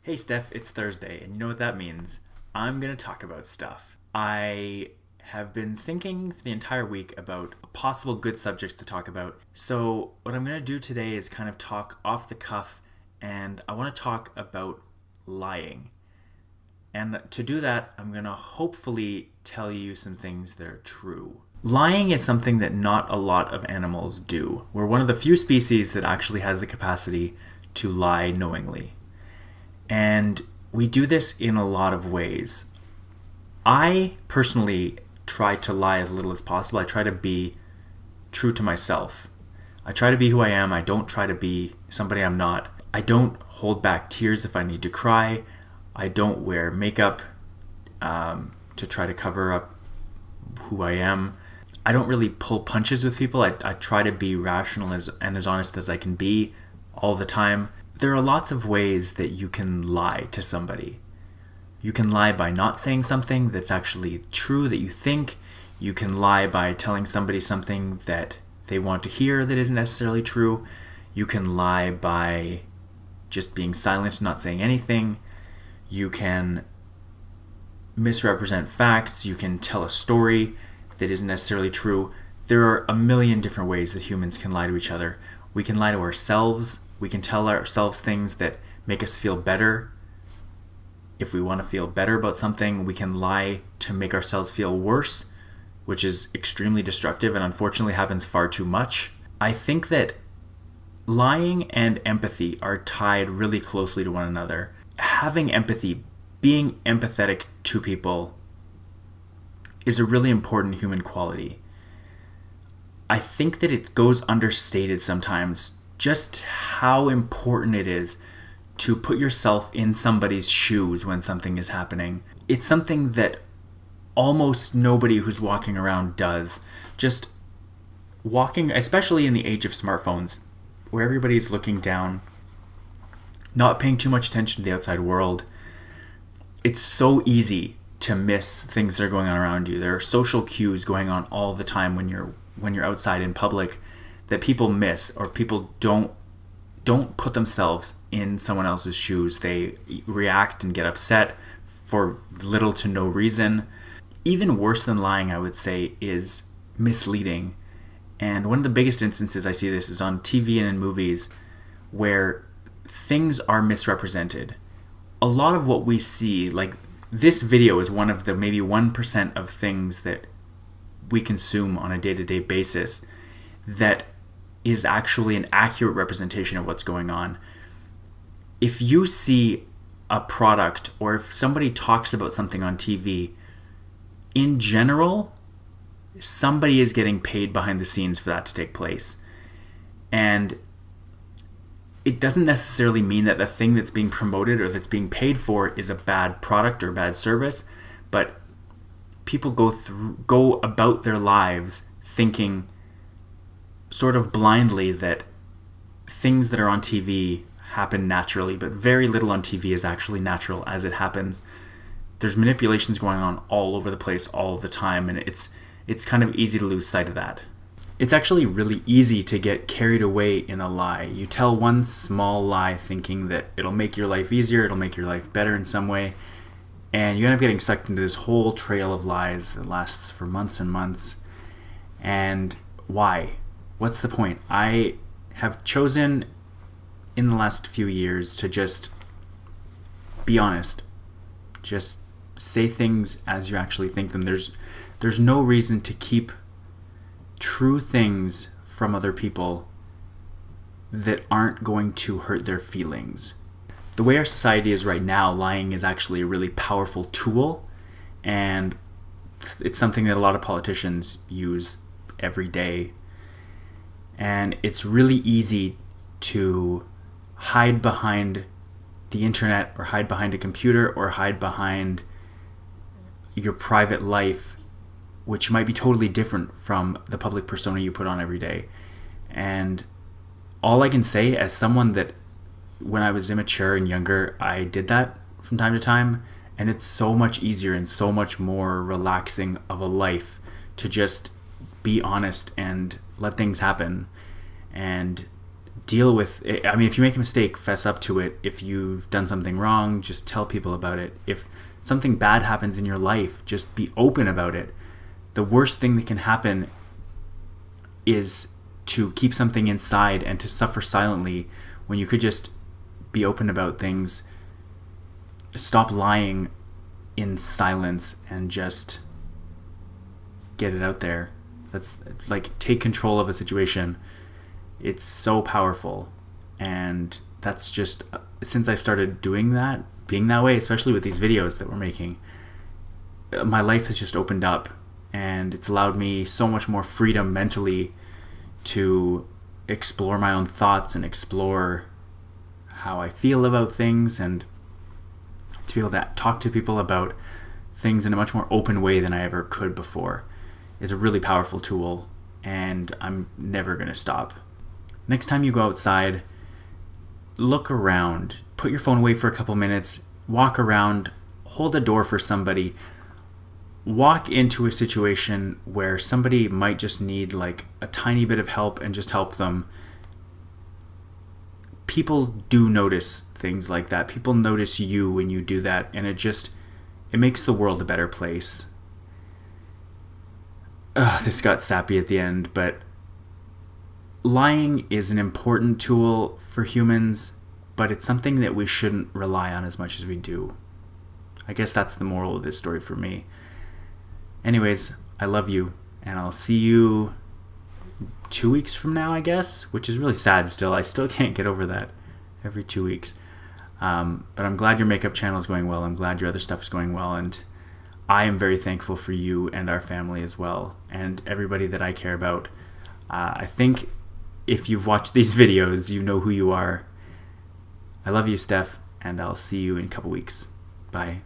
Hey Steph, it's Thursday, and you know what that means. I'm gonna talk about stuff. I have been thinking the entire week about possible good subjects to talk about. So, what I'm gonna do today is kind of talk off the cuff, and I wanna talk about lying. And to do that, I'm gonna hopefully tell you some things that are true. Lying is something that not a lot of animals do. We're one of the few species that actually has the capacity to lie knowingly. And we do this in a lot of ways. I personally try to lie as little as possible. I try to be true to myself. I try to be who I am. I don't try to be somebody I'm not. I don't hold back tears if I need to cry. I don't wear makeup to try to cover up who I am. I don't really pull punches with people. I try to be rational and as honest as I can be all the time. There are lots of ways that you can lie to somebody. You can lie by not saying something that's actually true that you think. You can lie by telling somebody something that they want to hear that isn't necessarily true. You can lie by just being silent, not saying anything. You can misrepresent facts. You can tell a story that isn't necessarily true. There are a million different ways that humans can lie to each other. We can lie to ourselves. We can tell ourselves things that make us feel better. If we want to feel better about something, we can lie to make ourselves feel worse, which is extremely destructive and unfortunately happens far too much. I think that lying and empathy are tied really closely to one another. Having empathy, being empathetic to people, is a really important human quality. I think that it goes understated sometimes just how important it is to put yourself in somebody's shoes when something is happening. It's something that almost nobody who's walking around does. Just walking, especially in the age of smartphones, where everybody's looking down, not paying too much attention to the outside world. It's so easy to miss things that are going on around you. There are social cues going on all the time when you're outside in public that people miss, or people don't put themselves in someone else's shoes. They react and get upset for little to no reason. Even worse than lying, I would say, is misleading. And one of the biggest instances I see this is on TV and in movies where things are misrepresented. A lot of what we see, like this video, is one of the maybe 1% of things that we consume on a day-to-day basis that is actually an accurate representation of what's going on. If you see a product or if somebody talks about something on TV, in general, somebody is getting paid behind the scenes for that to take place. And it doesn't necessarily mean that the thing that's being promoted or that's being paid for is a bad product or bad service, but people go about their lives thinking sort of blindly that things that are on TV happen naturally, but very little on TV is actually natural as it happens. There's manipulations going on all over the place all the time, and it's kind of easy to lose sight of that. It's actually really easy to get carried away in a lie. You tell one small lie thinking that it'll make your life easier, it'll make your life better in some way, and you end up getting sucked into this whole trail of lies that lasts for months and months. And why? What's the point? I have chosen in the last few years to just be honest. Just say things as you actually think them. There's no reason to keep true things from other people that aren't going to hurt their feelings. The way our society is right now, lying is actually a really powerful tool, and it's something that a lot of politicians use every day. And it's really easy to hide behind the internet or hide behind a computer or hide behind your private life, which might be totally different from the public persona you put on every day. And all I can say, as someone that when I was immature and younger, I did that from time to time, and it's so much easier and so much more relaxing of a life to just be honest and let things happen and deal with it. I mean, if you make a mistake, fess up to it. If you've done something wrong, just tell people about it. If something bad happens in your life, just be open about it. The worst thing that can happen is to keep something inside and to suffer silently when you could just be open about things. Stop lying in silence and just get it out there. That's like, take control of a situation. It's so powerful. And that's just, since I started doing that, being that way, especially with these videos that we're making, my life has just opened up, and it's allowed me so much more freedom mentally to explore my own thoughts and explore how I feel about things, and to be able to talk to people about things in a much more open way than I ever could before. Is a really powerful tool, and I'm never going to stop. Next time you go outside, look around. Put your phone away for a couple minutes. Walk around. Hold a door for somebody. Walk into a situation where somebody might just need like a tiny bit of help, and just help them. People do notice things like that. People notice you when you do that, and it makes the world a better place. This got sappy at the end, but lying is an important tool for humans, but it's something that we shouldn't rely on as much as we do. I guess that's the moral of this story for me. Anyways, I love you, and I'll see you 2 weeks from now, I guess, which is really sad still. I still can't get over that every 2 weeks. But I'm glad your makeup channel is going well. I'm glad your other stuff is going well, and I am very thankful for you and our family as well, and everybody that I care about. I think if you've watched these videos, you know who you are. I love you, Steph, and I'll see you in a couple weeks. Bye.